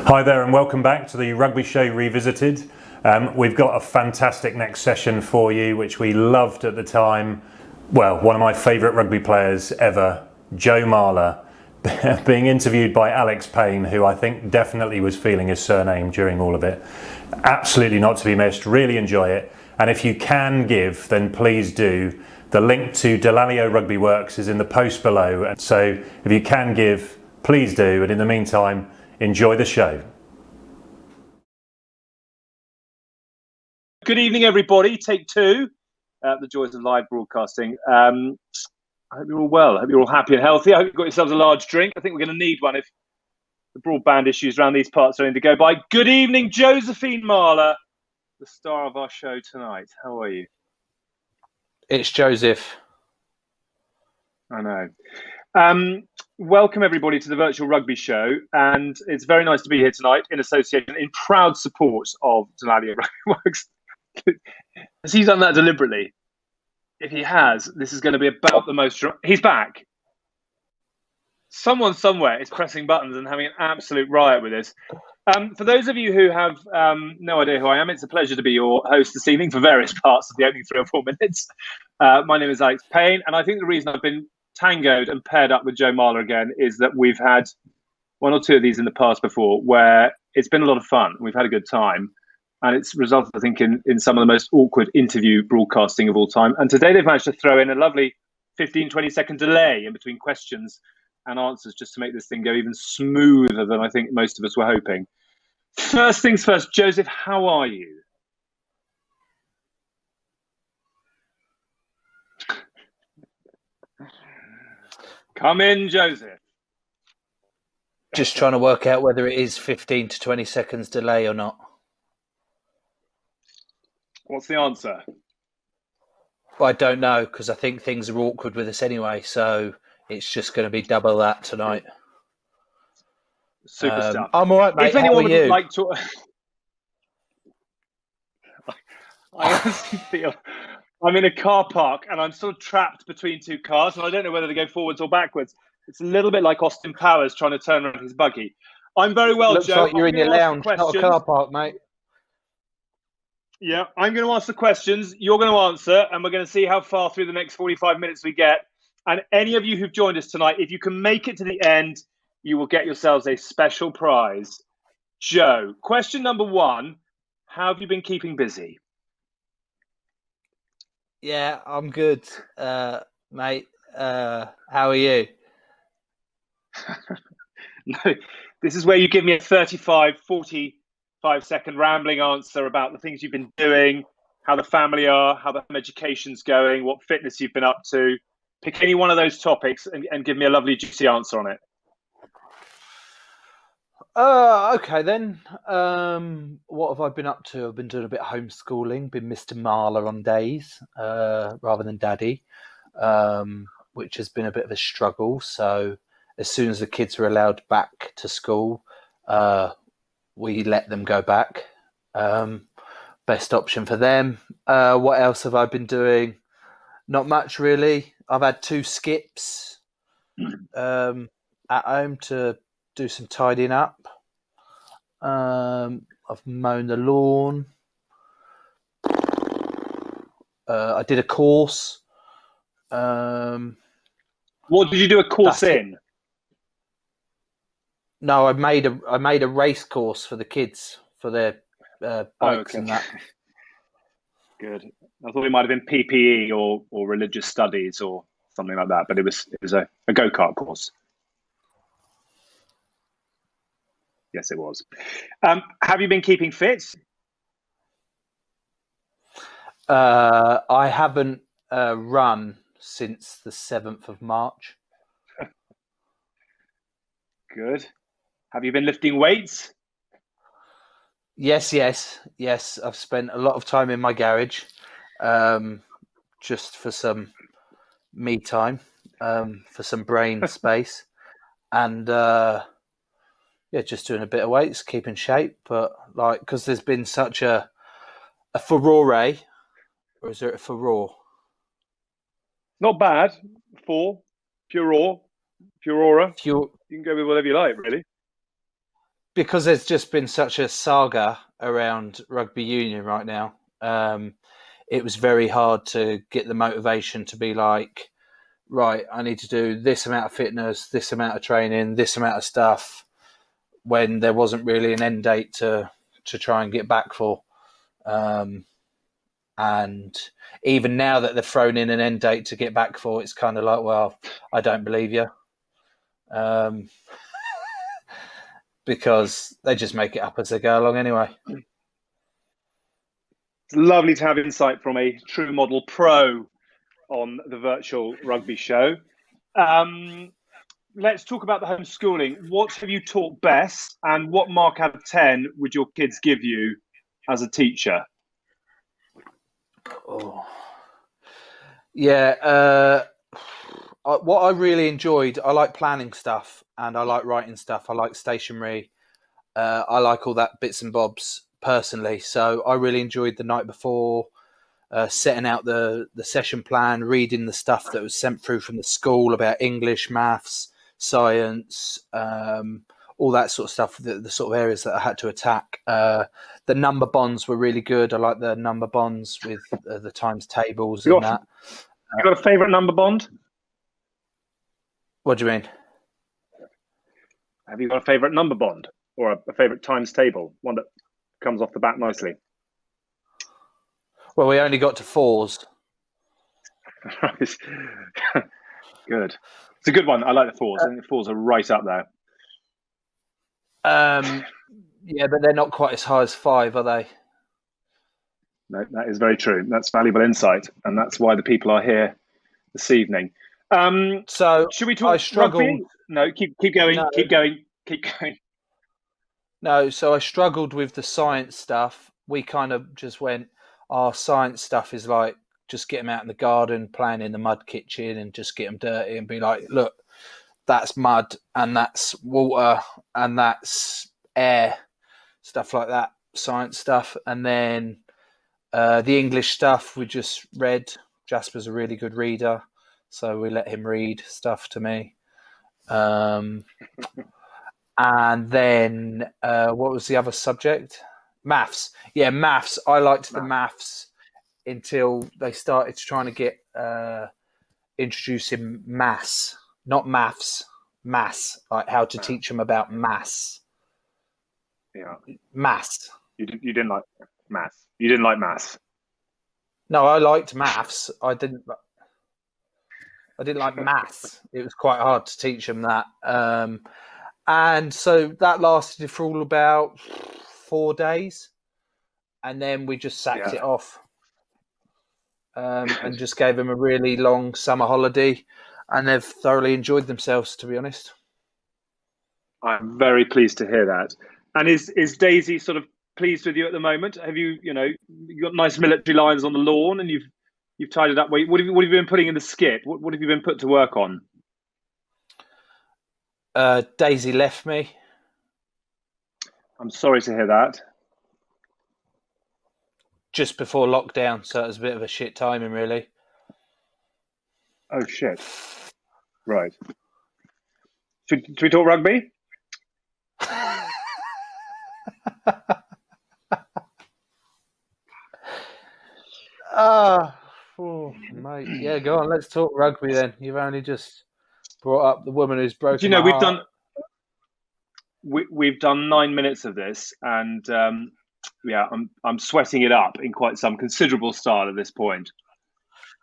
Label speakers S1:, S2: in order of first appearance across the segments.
S1: Hi there and welcome back to the Rugby Show Revisited. We've got a fantastic next session for you, which we loved at the time. Well, one of my favourite rugby players ever, Joe Marler, being interviewed by Payne, who I think definitely was feeling his surname during all of it. Absolutely not to be missed, really enjoy it. And if you can give, then please do. The link to Delalio Rugby Works is in the post below. And so if you can give, please do. And in the meantime, enjoy the show.
S2: Good evening, everybody. Take two. The joys of live broadcasting. I hope you're all well. I hope you're all happy and healthy. I hope you've got yourselves a large drink. I think we're going to need one if the broadband issues around these parts are going to go by. Good evening, Josephine Marler, the star of our show tonight. How are you?
S3: It's Joseph.
S2: I know. Welcome, everybody, to the Virtual Rugby Show. And it's very nice to be here tonight in association, in proud support of Delalio Rugby Works. Has he done that deliberately? If he has, this is going to be about the most... He's back. Someone somewhere is pressing buttons and having an absolute riot with this. For those of you who have no idea who I am, it's a pleasure to be your host this evening for various parts of the opening 3 or 4 minutes. My name is Payne, and I think the reason I've been tangoed and paired up with Joe Marler again is that we've had 1 or 2 of these in the past before where it's been a lot of fun. We've had a good time. And it's resulted, I think, in some of the most awkward interview broadcasting of all time. And today they've managed to throw in a lovely 15, 20-second delay in between questions and answers just to make this thing go even smoother than I think most of us were hoping. First things first, Joseph, how are you? Come in, Joseph.
S3: Just trying to work out whether it is 15 to 20 seconds delay or not.
S2: What's the answer?
S3: Well, I don't know, because I think things are awkward with us anyway, so it's just going to be double that tonight.
S2: Super stuff.
S3: I'm all right, mate.
S2: If anyone
S3: would
S2: like to... I honestly feel I'm in a car park and I'm sort of trapped between 2 cars and I don't know whether to go forwards or backwards. It's a little bit like Austin Powers trying to turn around his buggy. I'm very well,
S3: Looks
S2: Joe.
S3: like you're in your lounge, not a car park, mate.
S2: Yeah, I'm going to ask the questions. You're going to answer, and we're going to see how far through the next 45 minutes we get. And any of you who've joined us tonight, if you can make it to the end, you will get yourselves a special prize. Joe, question number 1. How have you been keeping busy?
S3: Yeah, I'm good, mate. How are you?
S2: No, this is where you give me a 45-second rambling answer about the things you've been doing, how the family are, how the education's going, what fitness you've been up to. Pick any one of those topics and give me a lovely juicy answer on it.
S3: Okay then. What have I been up to? I've been doing a bit of homeschooling, been Mr. Marler on days rather than Daddy, which has been a bit of a struggle. So as soon as the kids are allowed back to school, we let them go back. Best option for them. What else have I been doing? Not much really. I've had 2 skips at home to do some tidying up. I've mown the lawn. I did a course.
S2: What did you do a course in?
S3: No, I made a race course for the kids for their bikes and that.
S2: Good. I thought it might have been PPE or religious studies or something like that, but it was a go-kart course. Yes, it was. Have you been keeping fit?
S3: I haven't run since the 7th of March.
S2: Good. Have you been lifting weights?
S3: Yes. I've spent a lot of time in my garage, just for some me time, for some brain space, and just doing a bit of weights, keeping shape. But because there's been such a furore, or is there a furore?
S2: Not bad. Furora. You can go with whatever you like, really.
S3: because there's just been such a saga around rugby union right now. It was very hard to get the motivation to be like, right, I need to do this amount of fitness, this amount of training, this amount of stuff, when there wasn't really an end date to try and get back for. And even now that they've thrown in an end date to get back for, it's kind of like, well, I don't believe you. Because they just make it up as they go along anyway.
S2: It's lovely to have insight from a true model pro on the virtual rugby show. Let's talk about the homeschooling. What have you taught best, and what mark out of 10 would your kids give you as a teacher?
S3: Oh. Yeah. What I really enjoyed, I like planning stuff and I like writing stuff. I like stationery. I like all that bits and bobs personally. So I really enjoyed the night before, setting out the session plan, reading the stuff that was sent through from the school about English, maths, science, all that sort of stuff, the sort of areas that I had to attack. The number bonds were really good. I like the number bonds with the times tables and that.
S2: You got a favourite number bond?
S3: What do you mean?
S2: Have you got a favourite number bond or a favourite times table? One that comes off the bat nicely?
S3: Well, we only got to 4s.
S2: Good. It's a good one. I like the 4s. I think the 4s are right up there.
S3: Yeah, but they're not quite as high as 5, are they?
S2: No, that is very true. That's valuable insight, and that's why the people are here this evening.
S3: So
S2: should we talk?
S3: I struggled.
S2: Rugby? No, keep going. No. Keep going.
S3: No, so I struggled with the science stuff. We kind of just went, our science stuff is like, just get them out in the garden, playing in the mud kitchen, and just get them dirty and be like, look, that's mud and that's water and that's air, stuff like that, science stuff. And then the English stuff we just read. Jasper's a really good reader, so we let him read stuff to me. And then what was the other subject? Maths. Yeah, maths. I liked the maths until they started trying to get introducing maths, not maths, maths, like how to teach them about maths.
S2: Yeah.
S3: Maths.
S2: You didn't like maths. You didn't like maths.
S3: No, I liked maths. I didn't like maths. It was quite hard to teach them that. And so that lasted for all about 4 days. And then we just sacked it off. And just gave them a really long summer holiday. And they've thoroughly enjoyed themselves, to be honest.
S2: I'm very pleased to hear that. And is Daisy sort of pleased with you at the moment? Have you got nice military lines on the lawn and you've tied it up? What have you been putting in the skip? What have you been put to work on?
S3: Daisy left me.
S2: I'm sorry to hear that.
S3: Just before lockdown, so it was a bit of a shit timing, really.
S2: Oh, shit. Right. Should we talk rugby?
S3: Mate. Yeah, go on. Let's talk rugby then. You've only just brought up the woman who's broken my heart.
S2: We've done 9 minutes of this, and I'm sweating it up in quite some considerable style at this point.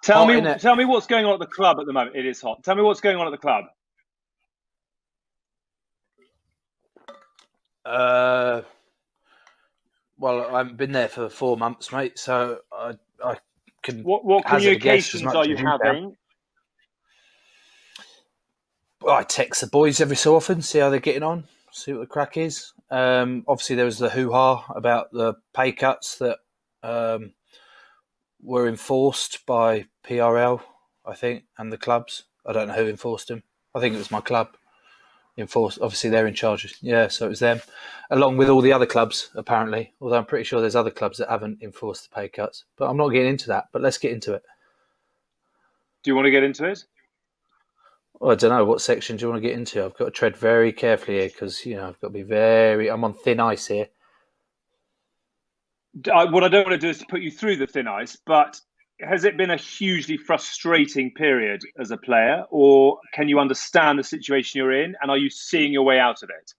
S2: Tell me what's going on at the club at the moment. It is hot. Tell me what's going on at the club.
S3: Well, I haven't been there for 4 months, mate. So I can.
S2: What communications are you having?
S3: Well, I text the boys every so often, see how they're getting on, see what the crack is. Obviously, there was the hoo-ha about the pay cuts that were enforced by PRL, I think, and the clubs. I don't know who enforced them. I think it was my club. Enforced. Obviously, they're in charge. Yeah, so it was them, along with all the other clubs, apparently. Although I'm pretty sure there's other clubs that haven't enforced the pay cuts. But I'm not getting into that. But let's get into it.
S2: Do you want to get into it?
S3: Well, I don't know. What section do you want to get into? I've got to tread very carefully here because, I've got to be I'm on thin ice here.
S2: What I don't want to do is to put you through the thin ice, but has it been a hugely frustrating period as a player, or can you understand the situation you're in, and are you seeing your way out of it?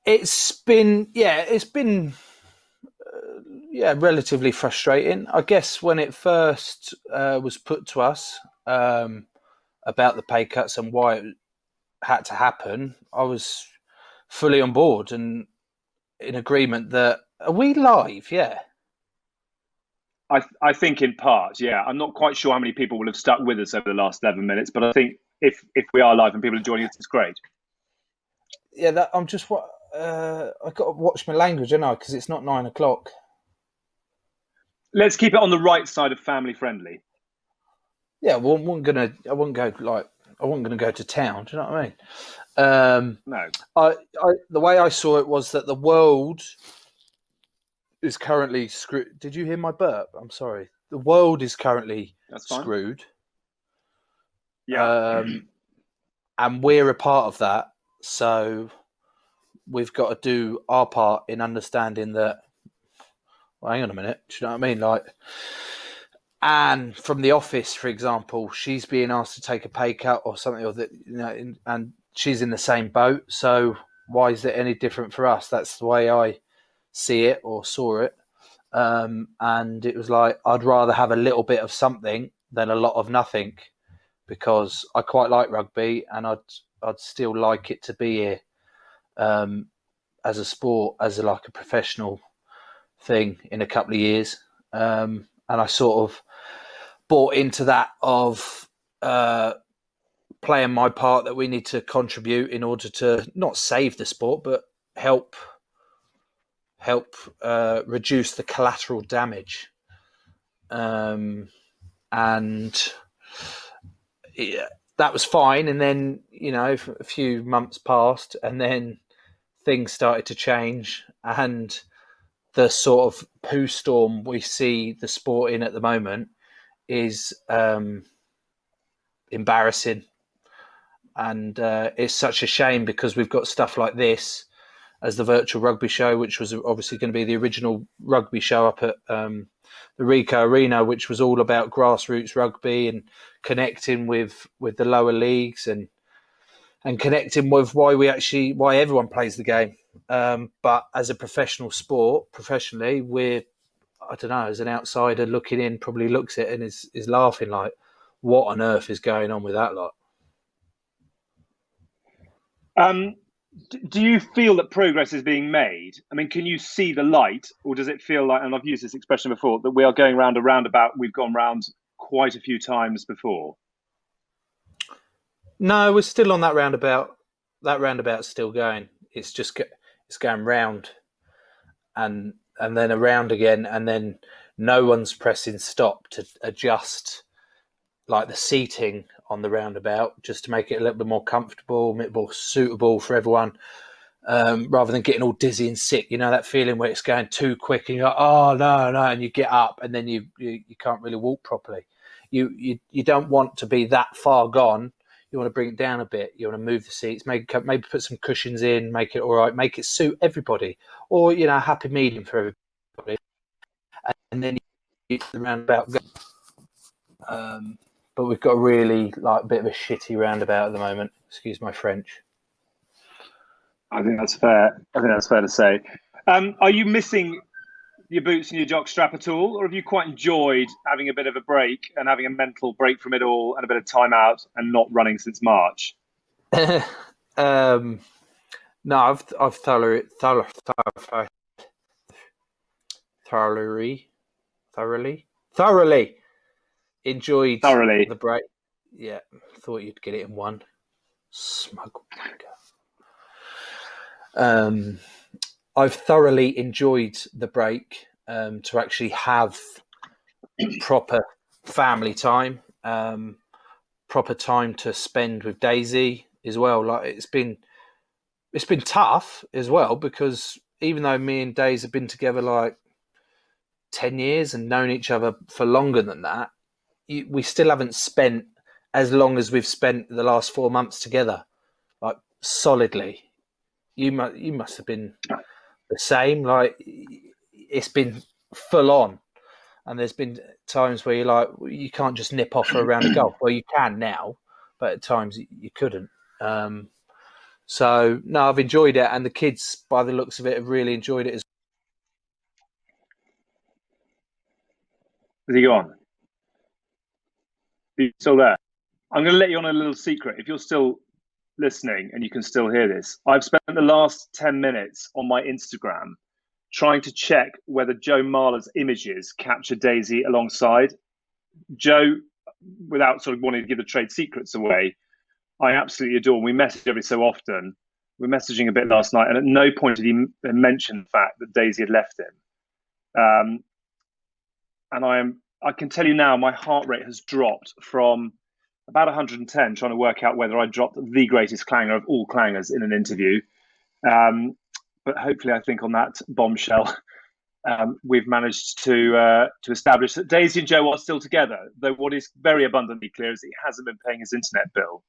S3: It's been relatively frustrating. I guess when it first was put to us about the pay cuts and why it had to happen, I was fully on board and in agreement that are we live? Yeah.
S2: I think in part, yeah. I'm not quite sure how many people will have stuck with us over the last 11 minutes, but I think if we are live and people are joining us, it's great.
S3: Yeah, I'm just what I've got to watch my language, don't I? Because it's not 9 o'clock.
S2: Let's keep it on the right side of family friendly.
S3: Yeah, I wasn't gonna go to town. Do you know what I mean?
S2: No.
S3: The way I saw it was that the world is currently screwed. Did you hear my burp? I'm sorry. The world is currently screwed.
S2: Yeah.
S3: And we're a part of that. So we've got to do our part in understanding that. Well, hang on a minute. Do you know what I mean? Like, Anne from The Office, for example, she's being asked to take a pay cut or something, or that, and she's in the same boat. So why is it any different for us? That's the way I see it or saw it. And it was like, I'd rather have a little bit of something than a lot of nothing, because I quite like rugby and I'd still like it to be here as a sport, as a professional thing in a couple of years. And I sort of bought into that of playing my part that we need to contribute in order to not save the sport, but help reduce the collateral damage. And that was fine. And then, a few months passed and then things started to change, and the sort of poo storm we see the sport in at the moment is embarrassing. And it's such a shame because we've got stuff like this as the virtual rugby show, which was obviously going to be the original rugby show up at the Ricoh Arena, which was all about grassroots rugby and connecting with the lower leagues and connecting with why everyone plays the game. But as a professional sport, professionally, I don't know, as an outsider looking in, probably looks at it and is laughing like, what on earth is going on with that lot?
S2: Do you feel that progress is being made? I mean, can you see the light, or does it feel like, and I've used this expression before, that we are going round a roundabout we've gone round quite a few times before?
S3: No, we're still on that roundabout. That roundabout's still going. It's just it's going round and then around again, and then no one's pressing stop to adjust like the seating on the roundabout just to make it a little bit more comfortable, a bit more suitable for everyone, rather than getting all dizzy and sick. You know that feeling where it's going too quick and you're like, oh no, and you get up and then you can't really walk properly. You don't want to be that far gone. You want to bring it down a bit. You want to move the seats, maybe put some cushions in, make it all right, make it suit everybody, or a happy medium for everybody. And then you get the roundabout go. But we've got really a bit of a shitty roundabout at the moment. Excuse my French.
S2: I think that's fair. I think that's fair to say. Are you missing your boots and your jock strap at all, or have you quite enjoyed having a bit of a break and having a mental break from it all and a bit of time out and not running since March?
S3: No, I've thoroughly enjoyed the break. Yeah, thought you'd get it in one. Smug wanker. I've thoroughly enjoyed the break to actually have proper family time, proper time to spend with Daisy as well. It's been tough as well, because even though me and Daisy have been together 10 years and known each other for longer than that, we still haven't spent as long as we've spent the last 4 months together, like solidly. You must have been the same. Like, it's been full on, and there's been times where you're like, you can't just nip off for a round of golf. Well, you can now, but at times you couldn't. So no, I've enjoyed it, and the kids, by the looks of it, have really enjoyed it as
S2: Is he gone? Are you still there? I'm going to let you on a little secret. If you're still listening and you can still hear this, I've spent the last 10 minutes on my Instagram trying to check whether Joe Marler's images capture Daisy alongside. Joe, without sort of wanting to give the trade secrets away, I absolutely adore him. We message every so often. We're messaging a bit last night, and at no point did he mention the fact that Daisy had left him. And I can tell you now, my heart rate has dropped from about 110, trying to work out whether I dropped the greatest clanger of all clangers in an interview. But hopefully, I think on that bombshell, we've managed to establish that Daisy and Joe are still together, though what is very abundantly clear is he hasn't been paying his internet bill.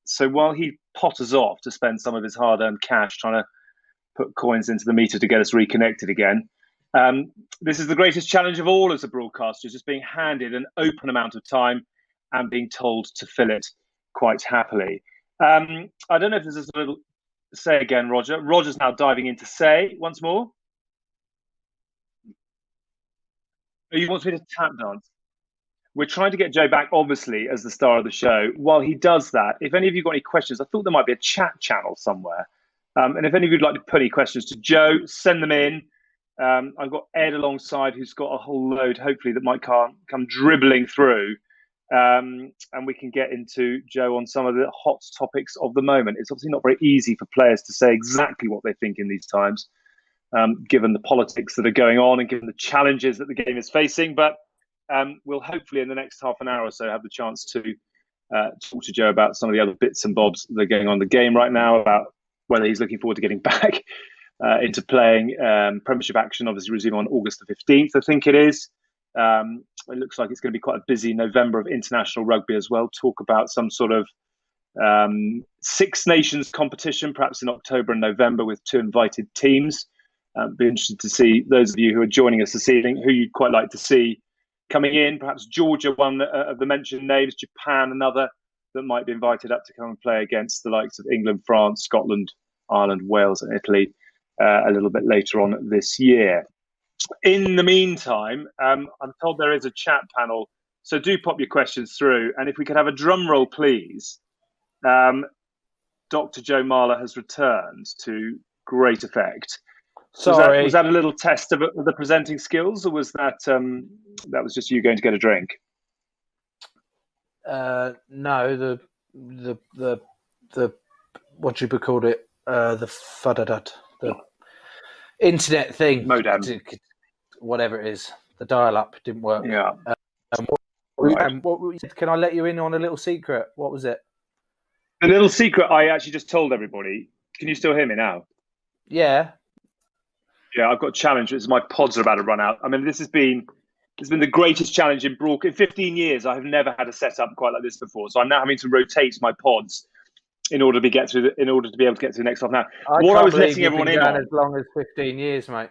S2: So while he potters off to spend some of his hard-earned cash trying to put coins into the meter to get us reconnected again, this is the greatest challenge of all as a broadcaster, just being handed an open amount of time and being told to fill it quite happily. I don't know if there's a little say again, Roger. Roger's now diving into say once more. He wants me to tap dance. We're trying to get Joe back, obviously, as the star of the show. While he does that, if any of you got any questions, I thought there might be a chat channel somewhere. And if any of you'd like to put any questions to Joe, send them in. I've got Ed alongside, who's got a whole load, hopefully, that might come dribbling through. And we can get into Joe on some of the hot topics of the moment. It's obviously not very easy for players to say exactly what they think in these times, given the politics that are going on and given the challenges that the game is facing. But we'll hopefully in the next half an hour or so have the chance to talk to Joe about some of the other bits and bobs that are going on in the game right now, about whether he's looking forward to getting back into playing. Premiership action obviously resuming on August the 15th, I think it is. It looks like it's going to be quite a busy November of international rugby as well. Talk about some sort of Six Nations competition, perhaps in October and November, with 2 invited teams. Be interested to see those of you who are joining us this evening, who you'd quite like to see coming in. Perhaps Georgia, one of the mentioned names, Japan, another that might be invited up to come and play against the likes of England, France, Scotland, Ireland, Wales, and Italy a little bit later on this year. In the meantime, I'm told there is a chat panel, so do pop your questions through. And if we could have a drum roll, please. Dr. Joe Marler has returned to great effect.
S3: Sorry.
S2: Was that a little test of the presenting skills, or was that that was just you going to get a drink?
S3: No, the what do you call it? The internet thing,
S2: Modem,
S3: whatever it is. The dial-up didn't work.
S2: Yeah.
S3: Can I let you in on a little secret? What was it?
S2: The little secret I actually just told everybody. Can you still hear me now?
S3: Yeah.
S2: Yeah, I've got a challenge. My pods are about to run out. I mean, this has been the greatest challenge in broadcast. In 15 years, I have never had a setup quite like this before. So I'm now having to rotate my pods in order to be able to get through the next half an hour.
S3: I was letting everyone in on as long as 15 years, mate.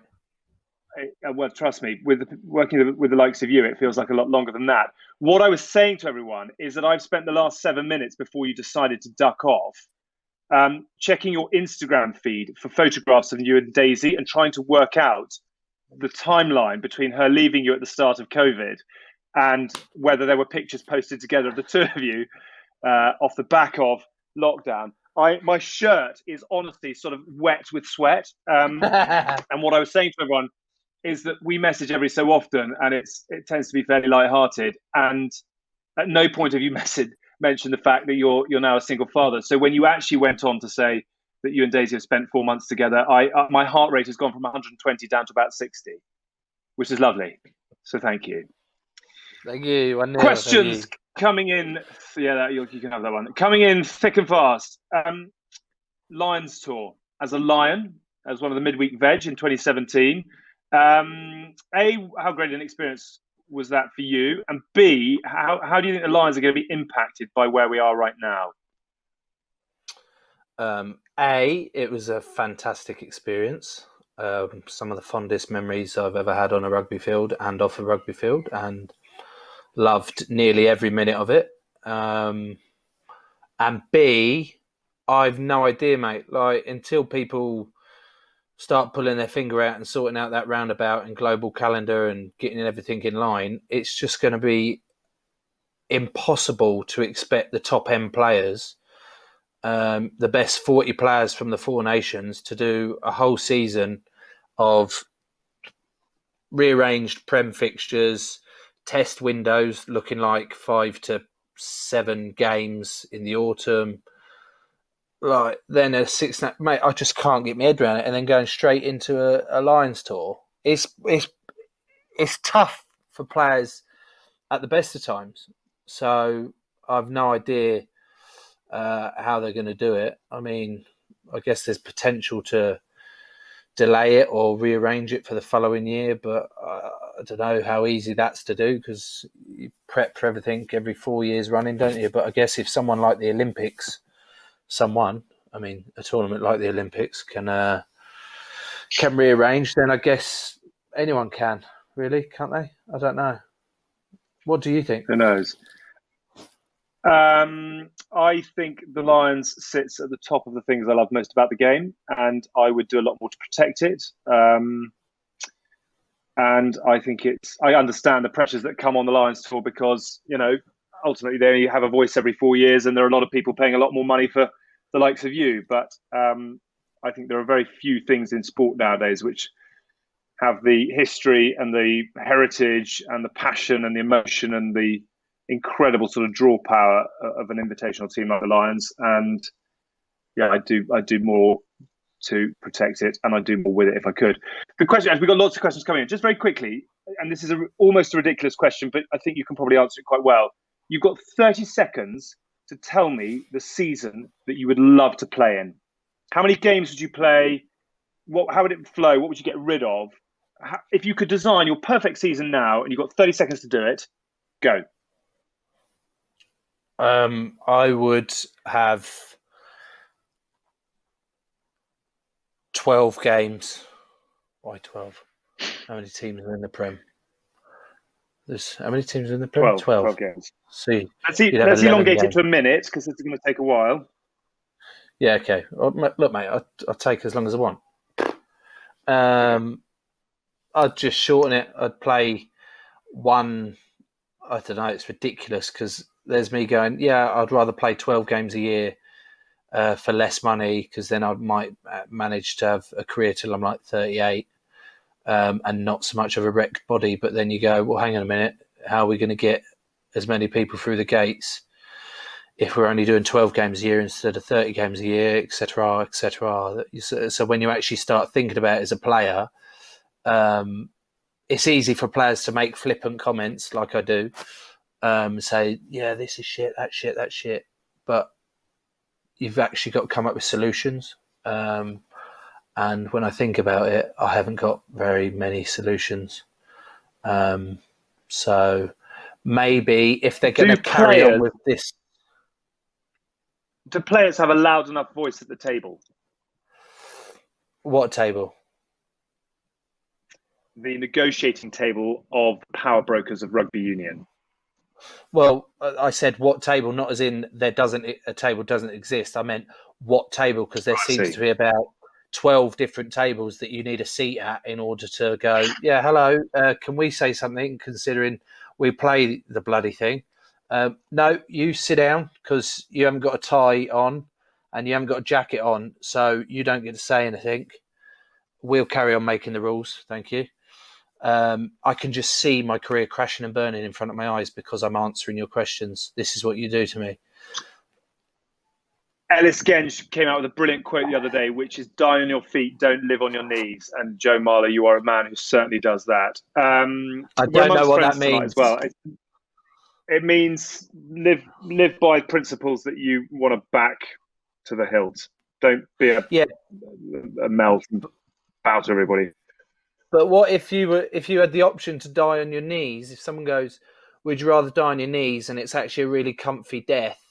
S2: Well, trust me, working with the likes of you, it feels like a lot longer than that. What I was saying to everyone is that I've spent the last 7 minutes before you decided to duck off, checking your Instagram feed for photographs of you and Daisy and trying to work out the timeline between her leaving you at the start of COVID and whether there were pictures posted together of the two of you off the back of lockdown. My shirt is honestly sort of wet with sweat. And what I was saying to everyone is that we message every so often, and it tends to be fairly lighthearted. And at no point have you mentioned the fact that you're now a single father. So when you actually went on to say that you and Daisy have spent 4 months together, my heart rate has gone from 120 down to about 60, which is lovely. So thank you.
S3: Thank you.
S2: Questions coming in. Yeah, you can have that one. Coming in thick and fast. Lions tour. As a Lion, as one of the midweek veg in 2017. How great an experience was that for you? And B, how do you think the Lions are going to be impacted by where we are right now?
S3: It was a fantastic experience. Some of the fondest memories I've ever had on a rugby field and off a rugby field, and loved nearly every minute of it. And B, I've no idea, mate. Like, until people start pulling their finger out and sorting out that roundabout and global calendar and getting everything in line, it's just going to be impossible to expect the top end players, the best 40 players from the Four Nations, to do a whole season of rearranged Prem fixtures, test windows looking like 5 to 7 games in the autumn. Like, then a 6, mate, I just can't get my head around it. And then going straight into a Lions tour. It's tough for players at the best of times. So I've no idea how they're going to do it. I mean, I guess there's potential to delay it or rearrange it for the following year, but I don't know how easy that's to do, because you prep for everything every 4 years running, don't you? But I guess if someone like the Olympics, a tournament like the Olympics can rearrange, then I guess anyone can, really, can't they? I don't know. What do you think?
S2: Who knows? I think the Lions sits at the top of the things I love most about the game, and I would do a lot more to protect it. And I think I understand the pressures that come on the Lions tour, because, ultimately they only have a voice every 4 years, and there are a lot of people paying a lot more money for the likes of you. But I think there are very few things in sport nowadays which have the history and the heritage and the passion and the emotion and the incredible sort of draw power of an invitational team like the Lions. And yeah, I do more to protect it, and I'd do more with it if I could. The question, as we've got lots of questions coming in, just very quickly, and this is almost a ridiculous question, but I think you can probably answer it quite well. You've got 30 seconds to tell me the season that you would love to play in. How many games would you play? How would it flow? What would you get rid of? If you could design your perfect season now, and you've got 30 seconds to do it, go.
S3: I would have 12 games. Why 12? How many teams are in the Prem? How many teams are in the Prem?
S2: 12 games.
S3: See,
S2: let's elongate it to a minute, because it's going to take a while.
S3: Yeah, okay. Look, mate, I'll take as long as I want. I'd just shorten it. I'd play one. I don't know. It's ridiculous, because there's me going, yeah, I'd rather play 12 games a year for less money, because then I might manage to have a career till I'm like 38 and not so much of a wrecked body. But then you go, well, hang on a minute. How are we going to get as many people through the gates if we're only doing 12 games a year instead of 30 games a year, et cetera, et cetera? So when you actually start thinking about it as a player, it's easy for players to make flippant comments like I do, say, yeah, this is shit, that shit, that shit. But you've actually got to come up with solutions. And when I think about it, I haven't got very many solutions. So maybe if they're going to carry on with this.
S2: Do players have a loud enough voice at the table?
S3: What table?
S2: The negotiating table of power brokers of rugby union.
S3: Well, I said what table, not as in a table doesn't exist. I meant what table, because there seems to be about 12 different tables that you need a seat at in order to go, yeah, hello, can we say something, considering we play the bloody thing? No, you sit down, because you haven't got a tie on and you haven't got a jacket on, so you don't get to say anything. We'll carry on making the rules, thank you. I can just see my career crashing and burning in front of my eyes because I'm answering your questions. This is what you do to me.
S2: Ellis Genge came out with a brilliant quote the other day, which is, die on your feet, don't live on your knees. And Joe Marler, you are a man who certainly does that.
S3: I don't know what that means.
S2: As well. It means live by principles that you want to back to the hilt. Don't be a melt and bow to everybody.
S3: But what if you had the option to die on your knees? If someone goes, "Would you rather die on your knees?" and it's actually a really comfy death,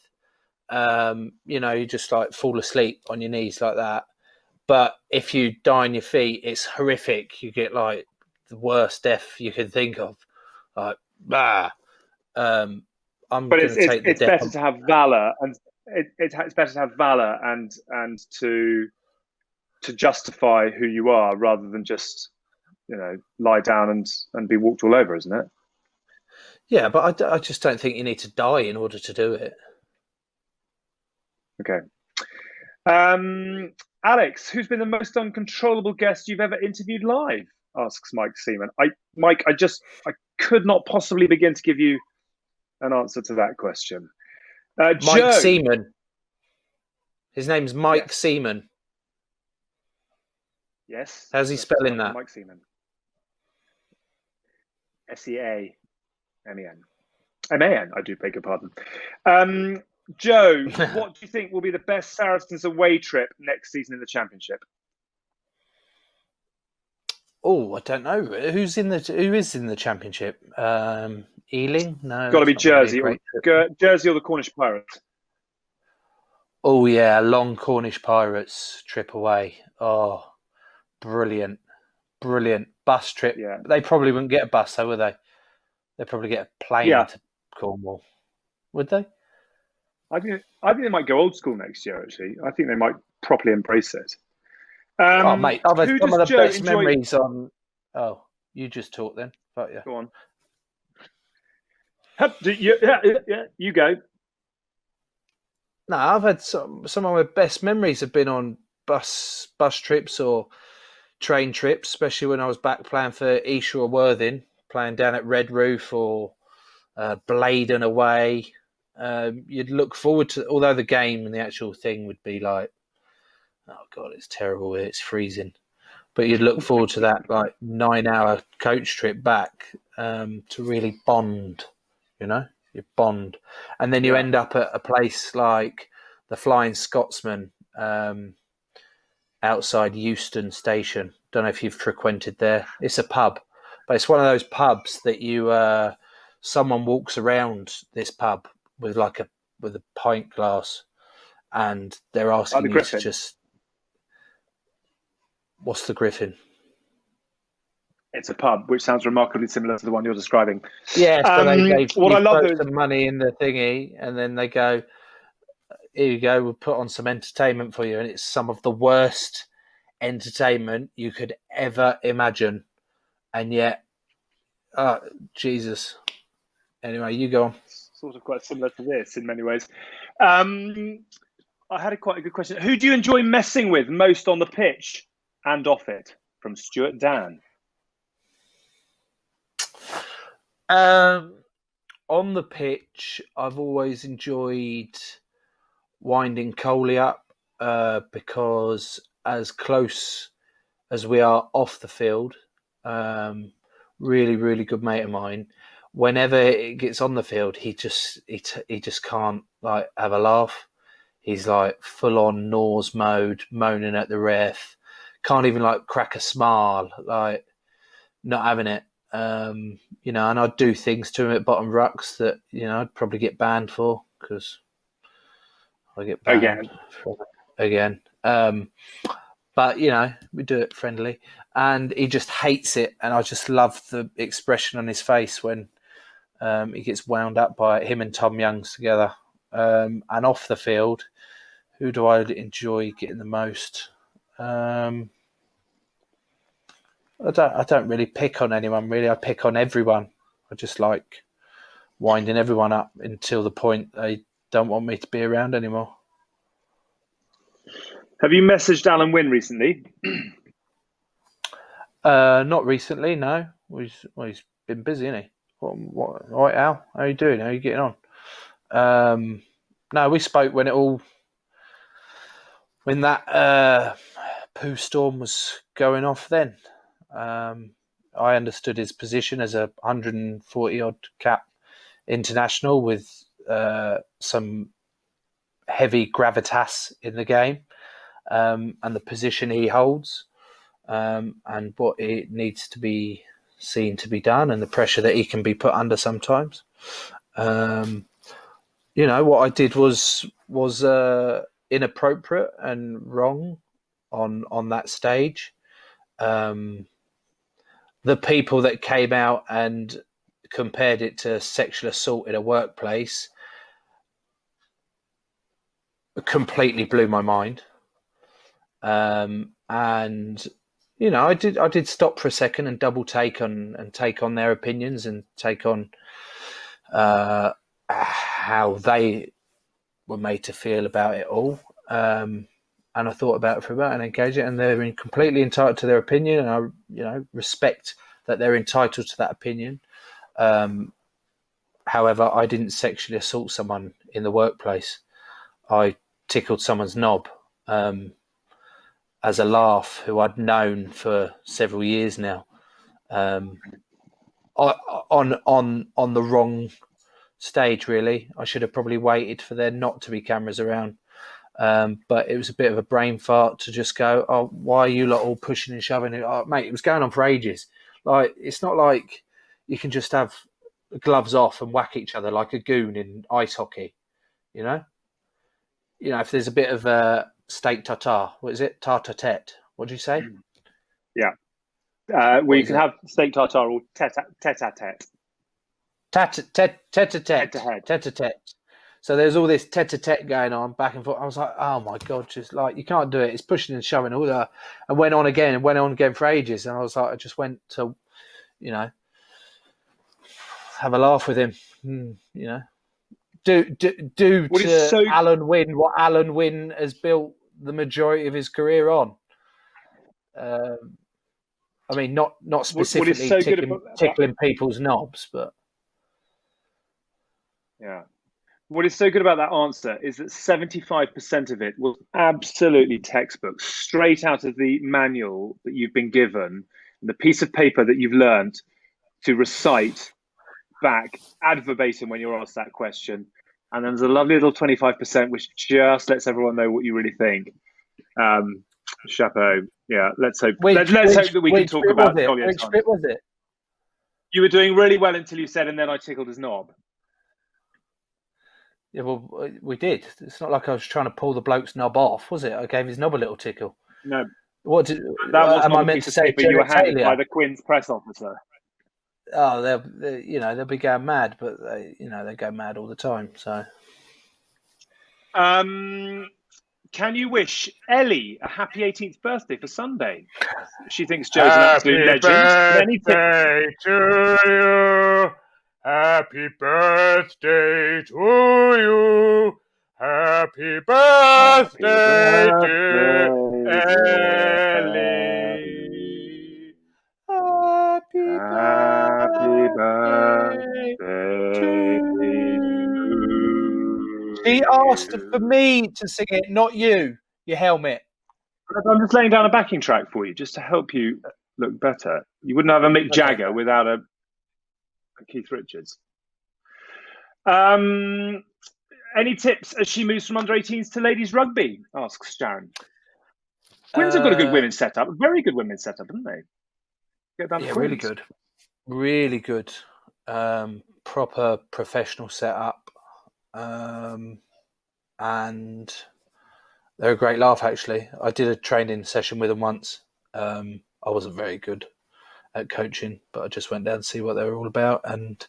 S3: you just like fall asleep on your knees like that. But if you die on your feet, it's horrific. You get like the worst death you can think of. Like, bah. I'm
S2: But
S3: going to take the
S2: it's
S3: death.
S2: better to have valor, and it's better to have valor and to justify who you are rather than just lie down and be walked all over, isn't it?
S3: Yeah, but I just don't think you need to die in order to do it.
S2: Okay. Alex, who's been the most uncontrollable guest you've ever interviewed live? Asks Mike Seaman. Mike, I could not possibly begin to give you an answer to that question.
S3: Mike
S2: Joe.
S3: Seaman. His name's Mike
S2: Yes.
S3: Seaman.
S2: Yes.
S3: How's he spelling that?
S2: Mike Seaman. SEAMEN. MAN, I do beg your pardon. Joe, what do you think will be the best Saracens away trip next season in the Championship?
S3: Oh, I don't know. Who is in the Championship? Ealing? No.
S2: Got to be Jersey or the Cornish Pirates.
S3: Oh yeah, long Cornish Pirates trip away. Oh, brilliant. Bus trip.
S2: Yeah.
S3: They probably wouldn't get a bus though, would they? They'd probably get a plane to Cornwall. Would they?
S2: I think they might go old school next year, actually. I think they might properly embrace it.
S3: Mate, I've had some of the best memories on... Oh, you just talk then. But yeah.
S2: Go on. You go.
S3: No, I've had some of my best memories have been on bus trips or train trips, especially when I was back playing for Esher or Worthing, playing down at Red Roof or Bladen away. You'd look forward to, although the game and the actual thing would be like, oh God, it's terrible here, it's freezing. But you'd look forward to that like 9-hour coach trip back to really bond, you bond. And then you end up at a place like the Flying Scotsman outside Euston Station. Don't know if you've frequented there. It's a pub, but it's one of those pubs that you someone walks around this pub with a pint glass, and they're asking you to just. What's the Griffin?
S2: It's a pub, which sounds remarkably similar to the one you're describing.
S3: Yeah, so
S2: I love
S3: some money in the thingy, and then they go, "Here you go. We'll put on some entertainment for you," and it's some of the worst entertainment you could ever imagine, and yet, Jesus. Anyway, you go on.
S2: Sort of quite similar to this in many ways. I had quite a good question. Who do you enjoy messing with most on the pitch and off it? From Stuart Dan.
S3: On the pitch, I've always enjoyed winding Coley up because as close as we are off the field, really, really good mate of mine. Whenever it gets on the field, he just can't like have a laugh. He's like full on Norse mode, moaning at the ref. Can't even like crack a smile, like not having it. And I'd do things to him at bottom rucks that I'd probably get banned for because I get banned again. But we do it friendly, and he just hates it, and I just love the expression on his face when he gets wound up by it. Him and Tom Young's together, and off the field, who do I enjoy getting the most? I don't really pick on anyone, really. I pick on everyone. I just like winding everyone up until the point they don't want me to be around anymore.
S2: Have you messaged Alan Wynne recently?
S3: Not recently, no. He's been busy, isn't he? What? All right, Al? How are you doing? How are you getting on? No, we spoke when that poo storm was going off then. I understood his position as a 140-odd cap international with some heavy gravitas in the game, and the position he holds. and what it needs to be seen to be done, and the pressure that he can be put under sometimes. What I did was inappropriate and wrong on that stage. The people that came out and compared it to sexual assault in a workplace completely blew my mind. And I did stop for a second and double take on their opinions and take on how they were made to feel about it all. And I thought about it for about and engaged it, and they're completely entitled to their opinion, and I respect that they're entitled to that opinion. However, I didn't sexually assault someone in the workplace. I tickled someone's knob as a laugh, who I'd known for several years now, on the wrong stage. Really, I should have probably waited for there not to be cameras around. But it was a bit of a brain fart to just go, oh, why are you lot all pushing and shoving it? Oh, mate, it was going on for ages. Like, it's not like you can just have gloves off and whack each other like a goon in ice hockey, you know? If there's a bit of a steak tartare, what is it? Tarte-a-tete. What do you say?
S2: Yeah. You can have steak tartare or tete-a-tete.
S3: Tete-a-tete. So there's all this tete-a-tete going on back and forth. I was like, oh my God, just like, you can't do it. It's pushing and shoving all that. And went on again for ages. And I was like, I just went to, have a laugh with him, do to Alan Wynne what Alan Wynne has built the majority of his career on. I mean, not specifically tickling people's knobs, but
S2: yeah. What is so good about that answer is that 75% of it was absolutely textbook, straight out of the manual that you've been given, the piece of paper that you've learned to recite back ad verbatim when you're asked that question. And then there's a lovely little 25% which just lets everyone know what you really think. Chapeau. Yeah, let's hope. Let's hope that we can talk about Collier's.
S3: Which bit was it?
S2: You were doing really well until you said, and then I tickled his knob.
S3: Yeah, well, we did. It's not like I was trying to pull the bloke's knob off, was it? I gave his knob a little tickle.
S2: No.
S3: What did?
S2: That was am I meant to say? But you were handed by the Quins press officer.
S3: Oh, they'll be going mad, but they go mad all the time. So,
S2: can you wish Ellie a happy 18th birthday for Sunday? She thinks Joe's an absolute legend.
S1: Happy birthday to you. Happy birthday to you. Happy birthday, dear Ellie. Happy birthday to you.
S3: She asked for me to sing it, not you helmet.
S2: I'm just laying down a backing track for you, just to help you look better. You wouldn't have a Mick Jagger without a Keith Richards. Any tips as she moves from under 18s to ladies rugby? Asks Sharon. Quins have got a good women's setup, very good women's setup, haven't they?
S3: Really good, really good. Proper professional setup, and they're a great laugh. Actually, I did a training session with them once. I wasn't very good at coaching, but I just went down to see what they were all about, and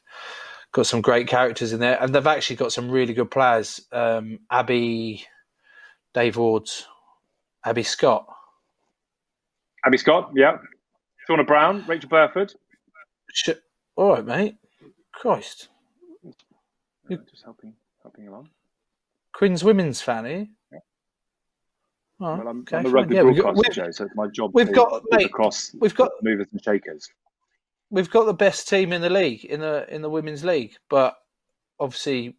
S3: got some great characters in there. And they've actually got some really good players. Abby, Dave Wards, Abby Scott,
S2: yeah. Shauna Brown, Rachel Burford.
S3: All right, mate. Christ,
S2: just helping along.
S3: Quins Women's fan, eh?
S2: Yeah.
S3: Oh,
S2: well, I'm
S3: okay,
S2: a rugby broadcaster, Joe, so it's my job to movers and shakers.
S3: We've got the best team in the league, in the women's league, but obviously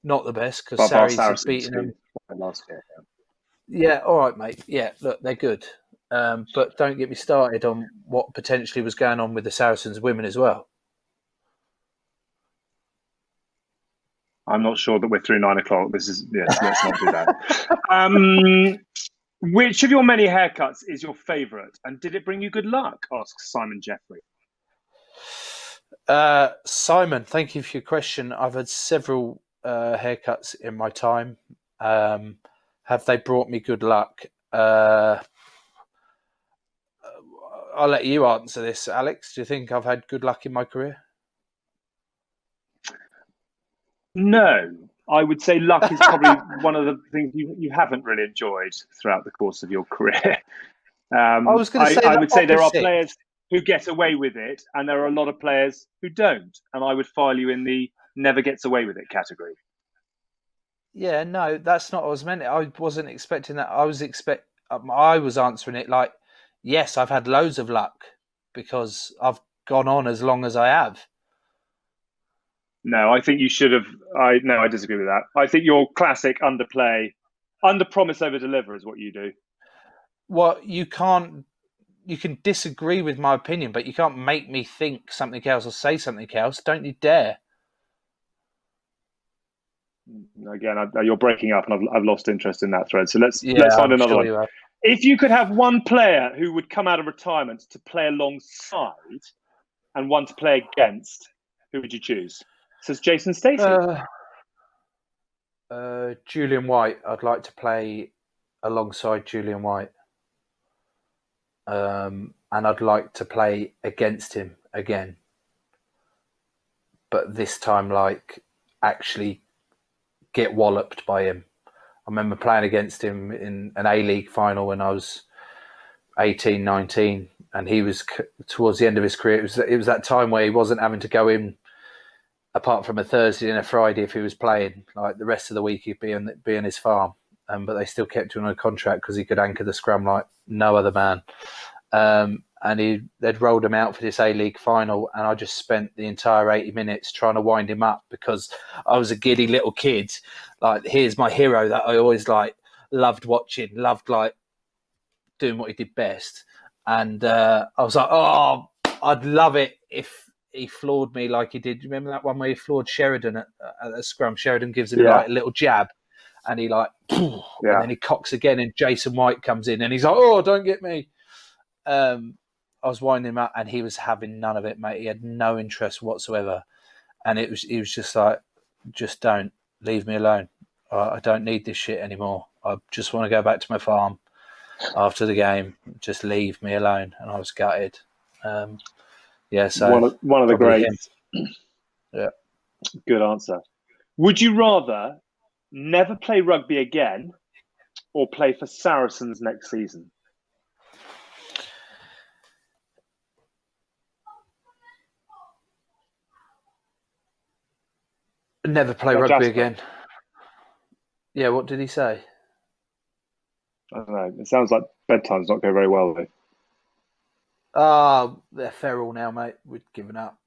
S3: not the best because Saracens beating them
S2: last year.
S3: Yeah, all right, mate. Yeah, look, they're good, but don't get me started on what potentially was going on with the Saracens women as well.
S2: I'm not sure that we're through 9 o'clock. Let's not do that. Which of your many haircuts is your favourite, and did it bring you good luck? Asks Simon Jeffrey.
S3: Simon, thank you for your question. I've had several haircuts in my time. Have they brought me good luck? I'll let you answer this, Alex. Do you think I've had good luck in my career?
S2: No, I would say luck is probably one of the things you haven't really enjoyed throughout the course of your career.
S3: I was going to say
S2: I would say there are
S3: opposite.
S2: players who get away with it, and there are a lot of players who don't. And I would file you in the never gets away with it category.
S3: Yeah, no, that's not what I was meant. I wasn't expecting that. I was answering it like, yes, I've had loads of luck because I've gone on as long as I have.
S2: No, I think you should have. I disagree with that. I think your classic underplay, under promise, over deliver is what you do.
S3: Well, you can disagree with my opinion, but you can't make me think something else or say something else. Don't you dare.
S2: Again, you're breaking up, and I've lost interest in that thread. So let's find
S3: I'm
S2: another
S3: sure
S2: one. If you could have one player who would come out of retirement to play alongside and one to play against, who would you choose? Says Jason Stacey.
S3: Julian White. I'd like to play alongside Julian White. And I'd like to play against him again. But this time, like, actually get walloped by him. I remember playing against him in an A-League final when I was 18, 19, and he was towards the end of his career. It was that time where he wasn't having to go in apart from a Thursday and a Friday if he was playing. Like the rest of the week, he'd be on his farm. But they still kept him on a contract because he could anchor the scrum like no other man. And they'd rolled him out for this A-League final, and I just spent the entire 80 minutes trying to wind him up because I was a giddy little kid. Like, here's my hero that I always like loved watching, loved like doing what he did best. And I was like, oh, I'd love it if he floored me like he did. Remember that one where he floored Sheridan at the scrum? Sheridan gives him like a little jab, and he like, and then he cocks again, and Jason White comes in, and he's like, oh, don't get me. I was winding him up, and he was having none of it, mate. He had no interest whatsoever, and he was just like, just don't leave me alone. I don't need this shit anymore. I just want to go back to my farm after the game. Just leave me alone. And I was gutted. So
S2: one of the greats.
S3: Yeah,
S2: good answer. Would you rather never play rugby again or play for Saracens next season?
S3: Never play rugby again. Yeah, what did he say?
S2: I don't know. It sounds like bedtime's not going very well,
S3: though. They're feral now, mate. We've given up.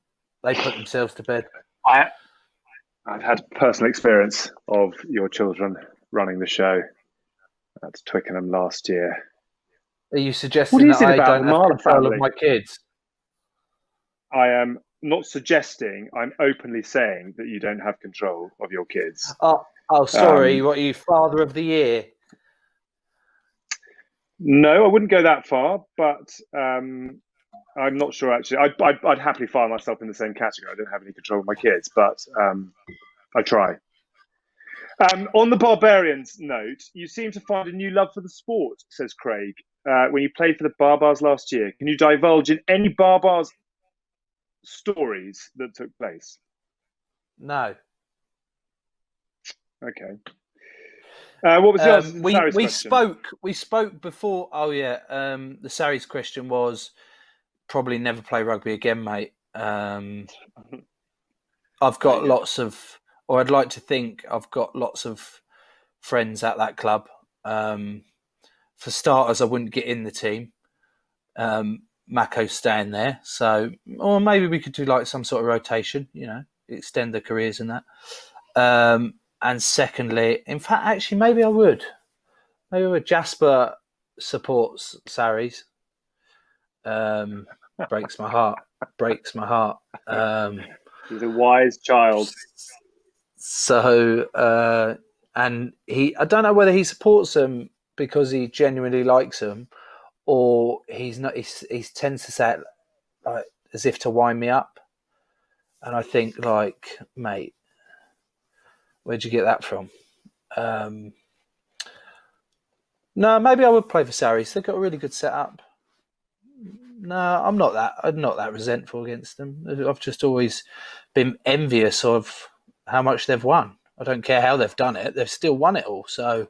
S3: They put themselves to bed.
S2: I've had personal experience of your children running the show at Twickenham last year.
S3: Are you suggesting that I don't have control of my kids?
S2: I am not suggesting. I'm openly saying that you don't have control of your kids.
S3: Oh, sorry. What are you, Father of the Year?
S2: No, I wouldn't go that far, but I'm not sure, actually. I'd happily file myself in the same category. I don't have any control of my kids, but I try. On the Barbarians note, you seem to find a new love for the sport, says Craig, when you played for the Barbars last year. Can you divulge in any Barbars stories that took place?
S3: No.
S2: Okay. What was the
S3: we spoke before. Oh yeah. The Sarries question was probably never play rugby again, mate. I've got I'd like to think I've got lots of friends at that club. For starters, I wouldn't get in the team. Mako's staying there, or maybe we could do like some sort of rotation, extend the careers and that. And secondly, in fact, actually, maybe I would. Jasper supports Sarries. Breaks my heart.
S2: He's a wise child.
S3: So, and I don't know whether he supports them because he genuinely likes them, or he's not. He tends to say it like as if to wind me up, and I think like, mate, where'd you get that from? No, maybe I would play for Saris. They've got a really good setup. No, I'm not that resentful against them. I've just always been envious of how much they've won. I don't care how they've done it; they've still won it all. So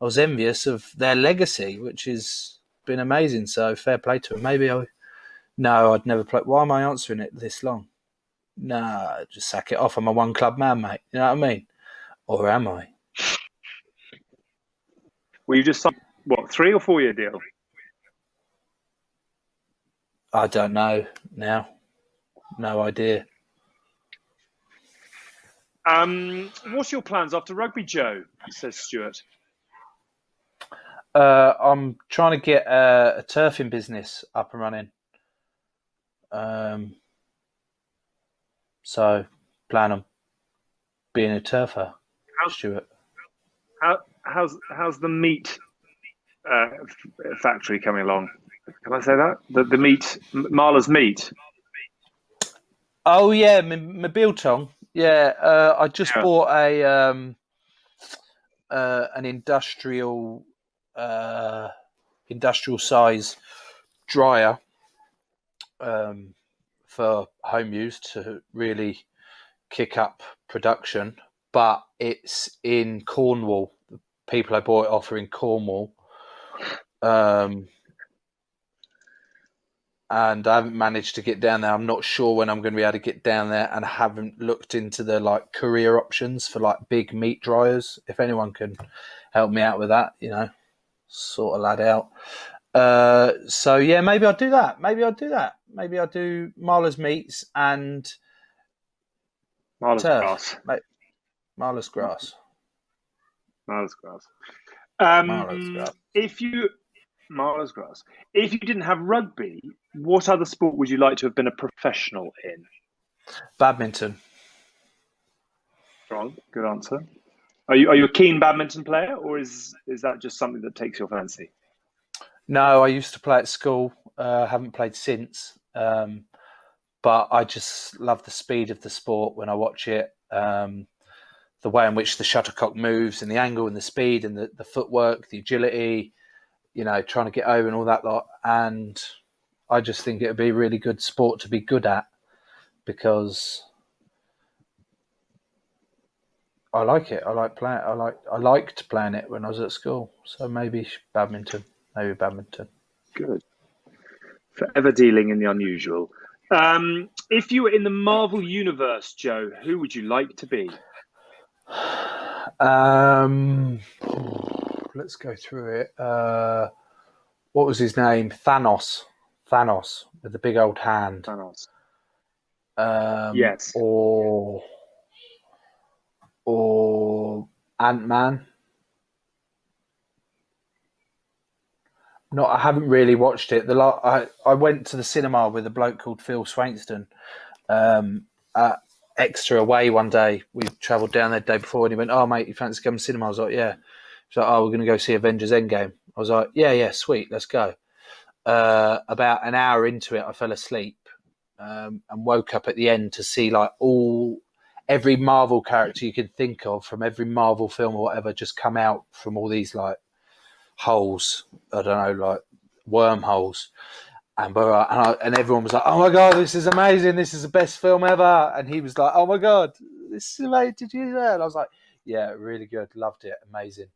S3: I was envious of their legacy, which has been amazing. So fair play to them. No, I'd never play. Why am I answering it this long? Nah, just sack it off. I'm a one club man, mate. You know what I mean? Or am I?
S2: Well, you just signed, what, 3 or 4 year deal?
S3: I don't know now. No idea.
S2: What's your plans after rugby, Joe? Says Stuart.
S3: I'm trying to get a turfing business up and running. So plan on being a turfer, Stuart.
S2: How's the meat factory coming along? Can I say that? The meat, Marler's meat.
S3: Oh yeah, my biltong. Yeah, I just bought an industrial size dryer for home use to really kick up production, but it's in Cornwall. The people I bought it off are in Cornwall, and I haven't managed to get down there. I'm not sure when I'm going to be able to get down there, and I haven't looked into the like career options for like big meat dryers. If anyone can help me out with that, sort of lad out. So yeah, maybe I'll do that. Maybe I'll do Marler's meats and
S2: Marler's
S3: turf.
S2: grass.
S3: Marler's grass.
S2: Marler's grass.
S3: Marler's grass.
S2: Marler's grass. If you didn't have rugby, what other sport would you like to have been a professional in?
S3: Badminton.
S2: Strong, good answer. Are you a keen badminton player, or is that just something that takes your fancy?
S3: No, I used to play at school. Haven't played since. But I just love the speed of the sport when I watch it. The way in which the shuttlecock moves and the angle and the speed and the footwork, the agility, trying to get over and all that lot. And I just think it would be a really good sport to be good at because I like it. I like playing. I liked playing it when I was at school. So maybe badminton.
S2: Good. Forever dealing in the unusual. If you were in the Marvel universe, Joe, who would you like to be?
S3: Let's go through it. What was his name? Thanos with the big old hand.
S2: Thanos.
S3: Yes. Or Ant-Man. I haven't really watched it. I went to the cinema with a bloke called Phil Swainston at Exeter away one day. We travelled down there the day before and he went, "Oh, mate, you fancy coming to cinema?" I was like, "Yeah." He's like, "Oh, we're going to go see Avengers Endgame." I was like, yeah, sweet, let's go. About an hour into it, I fell asleep and woke up at the end to see like every Marvel character you could think of from every Marvel film or whatever just come out from all these like holes, I don't know, like wormholes, and everyone was like, "Oh my god, this is amazing! This is the best film ever!" And he was like, "Oh my god, this is amazing! Did you do that?" And I was like, "Yeah, really good, loved it, amazing."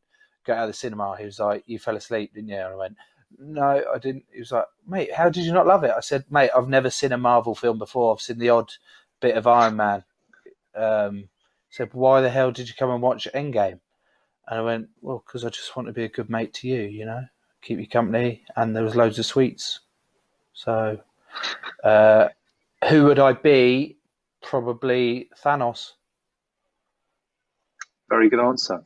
S3: Got out of the cinema. He was like, "You fell asleep, didn't you?" And I went, "No, I didn't." He was like, "Mate, how did you not love it?" I said, "Mate, I've never seen a Marvel film before. I've seen the odd bit of Iron Man." He said, "Why the hell did you come and watch Endgame?" And I went, "Well, because I just want to be a good mate to you, keep you company." And there was loads of sweets. So, who would I be? Probably Thanos.
S2: Very good answer.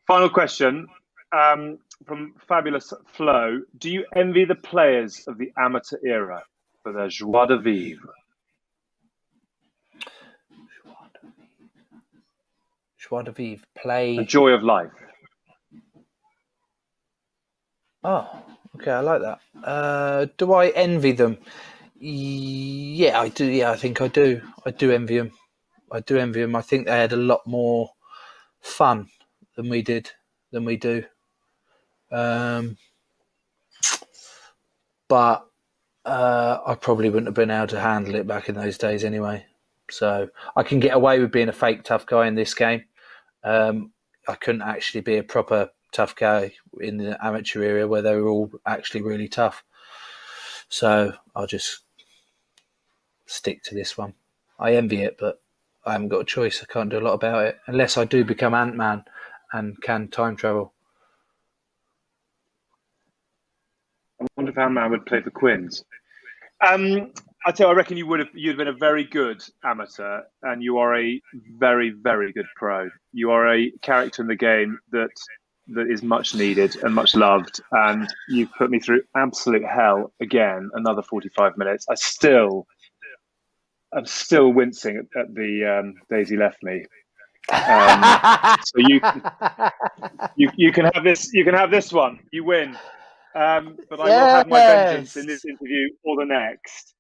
S2: Final question from Fabulous Flo. Do you envy the players of the amateur era for their joie de vivre?
S3: Joie de vivre. Play.
S2: The joy of life.
S3: Oh, okay, I like that. Do I envy them? Yeah, I do. Yeah, I think I do. I do envy them. I think they had a lot more fun than we do. But I probably wouldn't have been able to handle it back in those days anyway. So I can get away with being a fake tough guy in this game. I couldn't actually be a proper tough guy in the amateur area where they were all actually really tough. So I'll just stick to this one. I envy it, but I haven't got a choice. I can't do a lot about it unless I do become Ant-Man and can time travel.
S2: I wonder if Ant-Man would play for Quins. I tell you, I reckon you'd been a very good amateur, and you are a very, very good pro. You are a character in the game that is much needed and much loved, and you've put me through absolute hell again. Another 45 minutes. I'm still wincing at the Daisy left me. So you can have this. You can have this one. You win. But I will have my vengeance in this interview or the next.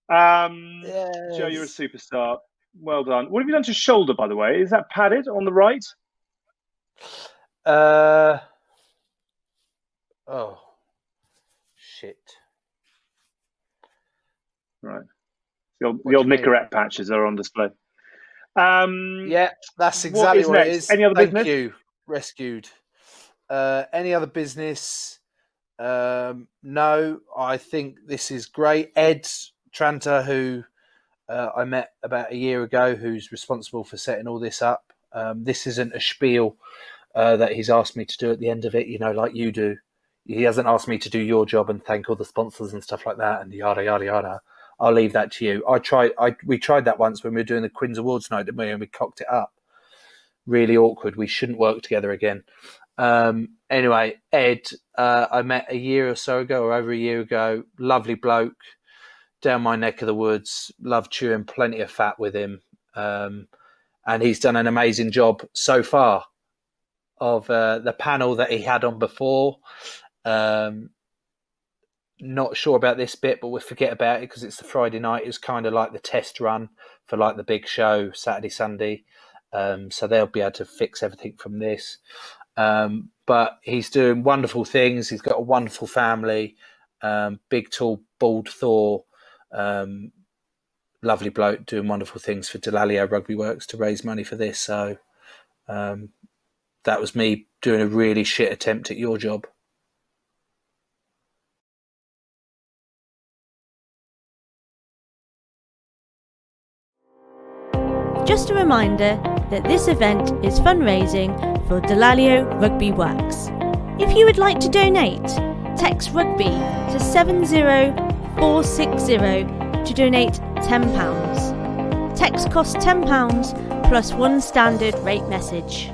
S2: Joe, you're a superstar. Well done. What have you done to your shoulder, by the way? Is that padded on the right?
S3: Oh, shit.
S2: Right. The old Nicorette patches are on display.
S3: Yeah, that's exactly what it is.
S2: Any other business?
S3: Thank you. Rescued. Any other business? No, I think this is great. Ed Tranter, who I met about a year ago, who's responsible for setting all this up. This isn't a spiel that he's asked me to do at the end of it, like you do. He hasn't asked me to do your job and thank all the sponsors and stuff like that and yada, yada, yada. I'll leave that to you. We tried that once when we were doing the Quins Awards night, didn't we? And we cocked it up. Really awkward. We shouldn't work together again. Anyway, Ed, I met a year or so ago, or over a year ago. Lovely bloke, down my neck of the woods. Love chewing plenty of fat with him. And he's done an amazing job so far of the panel that he had on before. Not sure about this bit, but we'll forget about it because it's the Friday night. It's kind of like the test run for like the big show, Saturday, Sunday. So they'll be able to fix everything from this. But he's doing wonderful things. He's got a wonderful family. Big, tall, bald Thor. Lovely bloke doing wonderful things for Delalio Rugby Works to raise money for this. So that was me doing a really shit attempt at your job.
S4: Just a reminder that this event is fundraising for Delalio Rugby Works. If you would like to donate, text RUGBY to 70460 to donate £10. Text costs £10 plus one standard rate message.